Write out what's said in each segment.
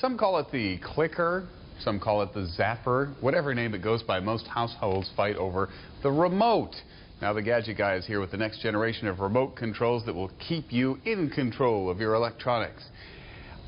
Some call it the clicker, some call it the zapper. Whatever name it goes by, most households fight over the remote. Now the Gadget Guy is here with the next generation of remote controls that will keep you in control of your electronics.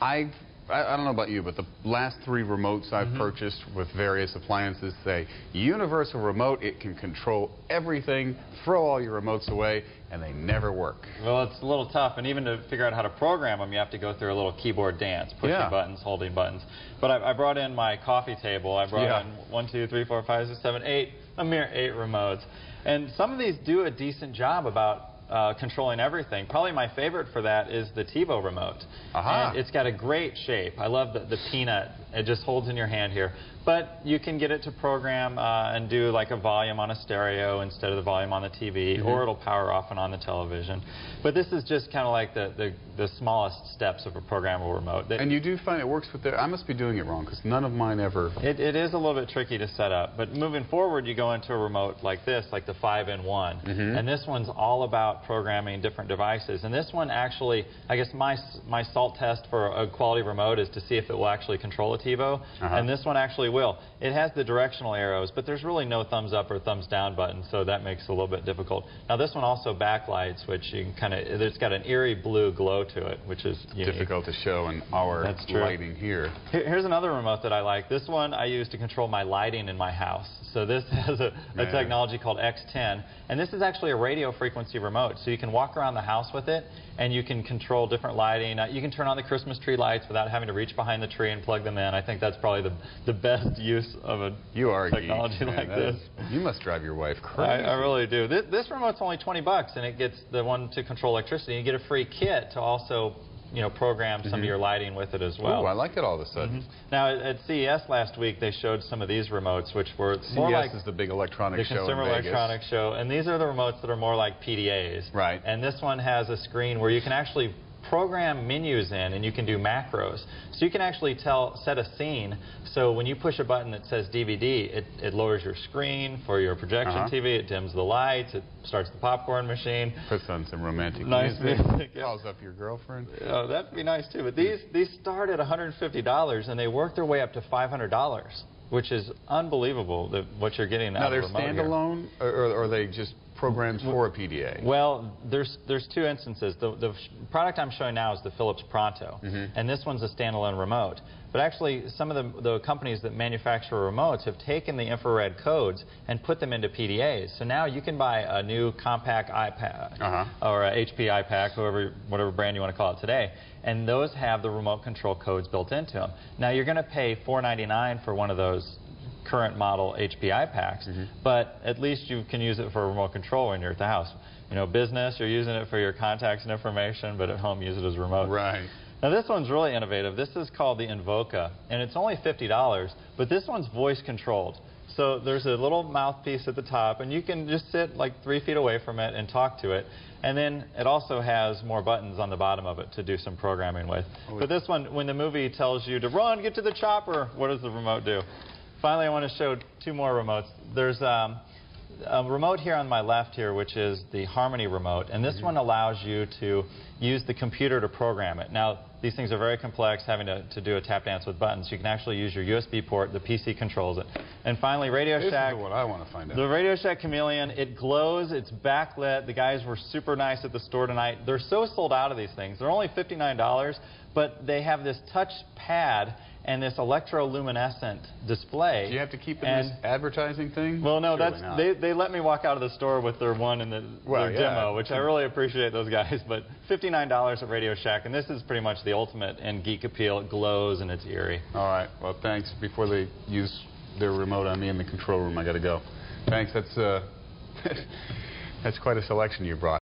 I don't know about you, but the last 3 remotes I've purchased with various appliances say universal remote. It can control everything, throw all your remotes away, and they never work. Well, it's a little tough, and even to figure out how to program them, you have to go through a little keyboard dance, pushing buttons, holding buttons. But I brought in my coffee table. I brought in 1, 2, 3, 4, 5, 6, 7, 8, a mere 8 remotes. And some of these do a decent job about controlling everything. Probably my favorite for that is the TiVo remote. And it's got a great shape. I love the peanut. It just holds in your hand here. But you can get it to program and do like a volume on a stereo instead of the volume on the TV, or it'll power off and on the television. But this is just kind of like the smallest steps of a programmable remote. And you do find it works with I must be doing it wrong, because none of mine ever... It is a little bit tricky to set up. But moving forward, you go into a remote like this, like the 5-in-1. And this one's all about programming different devices. And this one actually, I guess my salt test for a quality remote is to see if it will actually control a TiVo. And this one actually will. It has the directional arrows, but there's really no thumbs up or thumbs down button, so that makes it a little bit difficult. Now this one also backlights, which you can kind of, it's got an eerie blue glow to it, which is unique. Difficult to show in our lighting here. Here's another remote that I like. This one I use to control my lighting in my house. So this has a technology called X10, and this is actually a radio frequency remote. So you can walk around the house with it, and you can control different lighting. You can turn on the Christmas tree lights without having to reach behind the tree and plug them in. I think that's probably the best use of a technology like this. You must drive your wife crazy. I really do. This remote's only $20, and it gets the one to control electricity. You get a free kit to also program some of your lighting with it as well. Oh, I like it all of a sudden. Now, at CES last week, they showed some of these remotes, which were more like... CES is the big electronics show in Consumer Vegas. Electronics Show, and these are the remotes that are more like PDAs. Right. And this one has a screen where you can actually program menus in, and you can do macros. So you can actually set a scene. So when you push a button that says DVD, it lowers your screen for your projection TV, it dims the lights, it starts the popcorn machine. Puts on some romantic music. Calls up your girlfriend. Oh, that'd be nice too. But these start at $150, and they work their way up to $500, which is unbelievable what you're getting out of a remote. Now they're standalone, or are they just programs for a PDA? Well, there's 2 instances. The product I'm showing now is the Philips Pronto, and this one's a standalone remote. But actually, some of the companies that manufacture remotes have taken the infrared codes and put them into PDAs. So now you can buy a new compact iPad or a HP iPad, whatever brand you want to call it today, and those have the remote control codes built into them. Now you're going to pay $4.99 for one of those current model HP iPads, but at least you can use it for remote control when you're at the house. Business, you're using it for your contacts and information, but at home use it as a remote. Right. Now this one's really innovative. This is called the Invoca, and it's only $50, but this one's voice controlled. So there's a little mouthpiece at the top, and you can just sit like 3 feet away from it and talk to it. And then it also has more buttons on the bottom of it to do some programming with. But this one, when the movie tells you to run, get to the chopper, what does the remote do? Finally, I want to show 2 more remotes. There's a remote here on my left here, which is the Harmony remote, and this one allows you to use the computer to program it. Now, these things are very complex, having to do a tap dance with buttons. You can actually use your USB port. The PC controls it. And finally, Radio Shack. This is what I want to find out. The Radio Shack Chameleon, it glows, it's backlit. The guys were super nice at the store tonight. They're so sold out of these things. They're only $59, but they have this touch pad and this electroluminescent display. Do you have to keep in this advertising thing? Well, no, they let me walk out of the store with their one in their demo, which I really appreciate those guys. But $59 at Radio Shack, and this is pretty much the ultimate in geek appeal. It glows and it's eerie. All right. Well, thanks. Before they use their remote on me in the control room, I got to go. Thanks. That's quite a selection you brought.